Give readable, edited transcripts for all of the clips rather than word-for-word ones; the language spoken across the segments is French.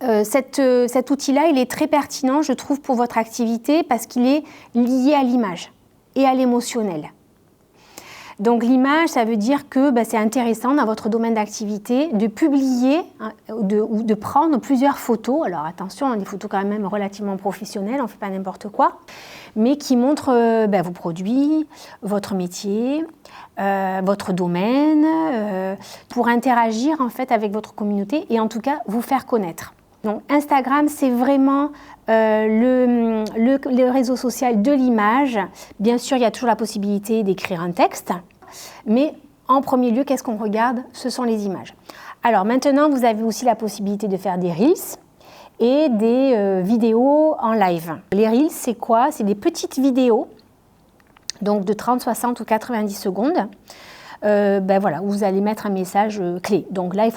Cet outil-là, il est très pertinent, je trouve, pour votre activité parce qu'il est lié à l'image et à l'émotionnel. Donc l'image, ça veut dire que c'est intéressant dans votre domaine d'activité de publier ou de prendre plusieurs photos. Alors attention, des photos quand même relativement professionnelles, on ne fait pas n'importe quoi, mais qui montrent vos produits, votre métier, votre domaine, pour interagir en fait avec votre communauté et en tout cas vous faire connaître. Donc Instagram, c'est vraiment le réseau social de l'image. Bien sûr, il y a toujours la possibilité d'écrire un texte, mais en premier lieu, qu'est-ce qu'on regarde? Ce sont les images. Alors maintenant, vous avez aussi la possibilité de faire des Reels et des vidéos en live. Les Reels, c'est quoi? C'est des petites vidéos, donc de 30, 60 ou 90 secondes. Voilà, où vous allez mettre un message clé. Donc là,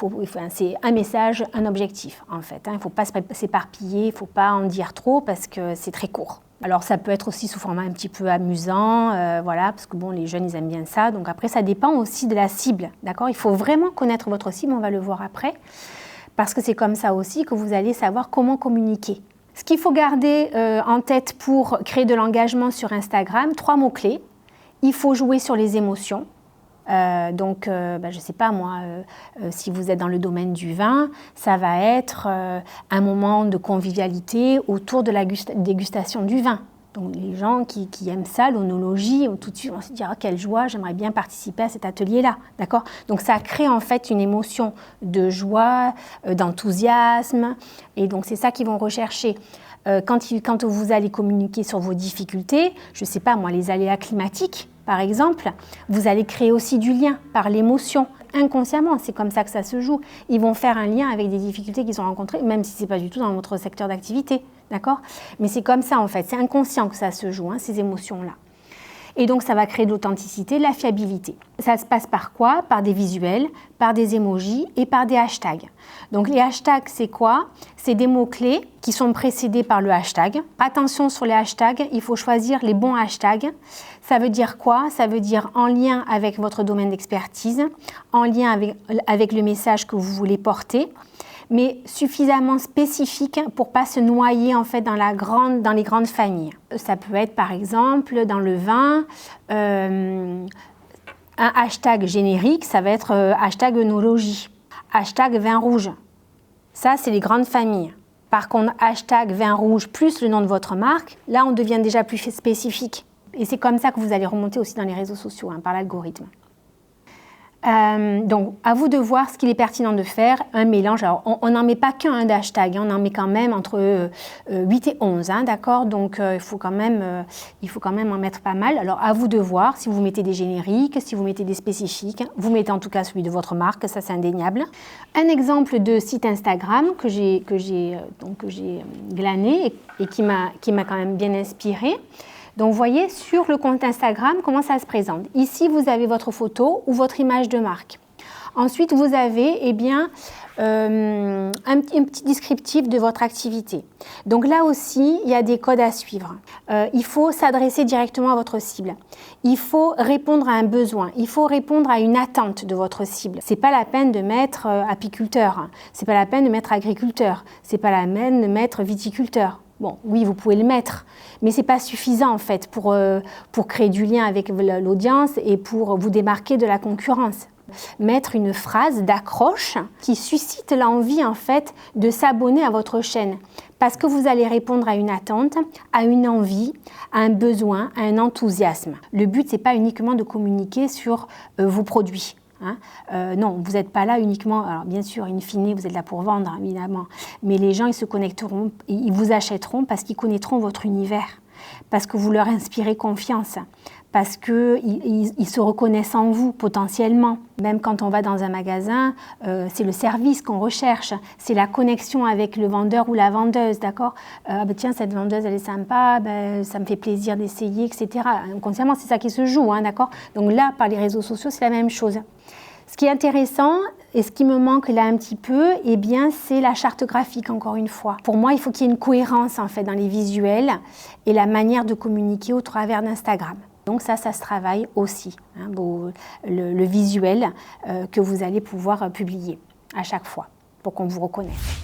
c'est un message, un objectif en fait. Il ne faut pas s'éparpiller, il ne faut pas en dire trop parce que c'est très court. Alors ça peut être aussi sous format un petit peu amusant, voilà, parce que bon, les jeunes ils aiment bien ça. Donc après, ça dépend aussi de la cible, d'accord? Il faut vraiment connaître votre cible, on va le voir après, parce que c'est comme ça aussi que vous allez savoir comment communiquer. Ce qu'il faut garder en tête pour créer de l'engagement sur Instagram, 3 mots-clés. Il faut jouer sur les émotions. Je ne sais pas moi, si vous êtes dans le domaine du vin, ça va être un moment de convivialité autour de la dégustation du vin. Donc les gens qui aiment ça, l'onologie, tout de suite vont se dire quelle joie, j'aimerais bien participer à cet atelier-là, d'accord? Donc ça crée en fait une émotion de joie, d'enthousiasme, et donc c'est ça qu'ils vont rechercher. Quand vous allez communiquer sur vos difficultés, je ne sais pas moi, les aléas climatiques, par exemple, vous allez créer aussi du lien par l'émotion, inconsciemment, c'est comme ça que ça se joue. Ils vont faire un lien avec des difficultés qu'ils ont rencontrées, même si ce n'est pas du tout dans votre secteur d'activité, d'accord? Mais c'est comme ça en fait, c'est inconscient que ça se joue, ces émotions-là. Et donc ça va créer de l'authenticité, de la fiabilité. Ça se passe par quoi? Par des visuels, par des emojis et par des hashtags. Donc les hashtags, c'est quoi? C'est des mots-clés qui sont précédés par le hashtag. Attention sur les hashtags, il faut choisir les bons hashtags. Ça veut dire quoi? Ça veut dire en lien avec votre domaine d'expertise, en lien avec le message que vous voulez porter, mais suffisamment spécifique pour ne pas se noyer en fait dans les grandes familles. Ça peut être par exemple dans le vin, un hashtag générique, ça va être hashtag œnologie, hashtag vin rouge. Ça, c'est les grandes familles. Par contre, hashtag vin rouge plus le nom de votre marque, là, on devient déjà plus spécifique. Et c'est comme ça que vous allez remonter aussi dans les réseaux sociaux, par l'algorithme. Donc, à vous de voir ce qu'il est pertinent de faire, un mélange. Alors, on n'en met pas qu'un d'hashtag, on en met quand même entre 8 et 11, d'accord? Donc, il faut quand même en mettre pas mal. Alors, à vous de voir si vous mettez des génériques, si vous mettez des spécifiques. Vous mettez en tout cas celui de votre marque, ça c'est indéniable. Un exemple de site Instagram que j'ai glané et qui m'a quand même bien inspiré. Donc, vous voyez sur le compte Instagram comment ça se présente. Ici, vous avez votre photo ou votre image de marque. Ensuite, vous avez un petit descriptif de votre activité. Donc là aussi, il y a des codes à suivre. Il faut s'adresser directement à votre cible. Il faut répondre à un besoin. Il faut répondre à une attente de votre cible. C'est pas la peine de mettre apiculteur. C'est pas la peine de mettre agriculteur. C'est pas la peine de mettre viticulteur. Bon, oui, vous pouvez le mettre, mais ce n'est pas suffisant en fait pour créer du lien avec l'audience et pour vous démarquer de la concurrence. Mettre une phrase d'accroche qui suscite l'envie en fait de s'abonner à votre chaîne parce que vous allez répondre à une attente, à une envie, à un besoin, à un enthousiasme. Le but, ce n'est pas uniquement de communiquer sur vos produits. Non, vous n'êtes pas là uniquement, alors bien sûr, in fine, vous êtes là pour vendre, évidemment, mais les gens, ils se connecteront, ils vous achèteront parce qu'ils connaîtront votre univers, parce que vous leur inspirez confiance, parce qu'ils se reconnaissent en vous potentiellement. Même quand on va dans un magasin, c'est le service qu'on recherche, c'est la connexion avec le vendeur ou la vendeuse, d'accord? Tiens, cette vendeuse, elle est sympa, ça me fait plaisir d'essayer, etc. Inconsciemment, c'est ça qui se joue, d'accord? Donc là, par les réseaux sociaux, c'est la même chose. Ce qui est intéressant et ce qui me manque là un petit peu, c'est la charte graphique, encore une fois. Pour moi, il faut qu'il y ait une cohérence en fait dans les visuels et la manière de communiquer au travers d'Instagram. Donc ça se travaille aussi, le visuel que vous allez pouvoir publier à chaque fois pour qu'on vous reconnaisse.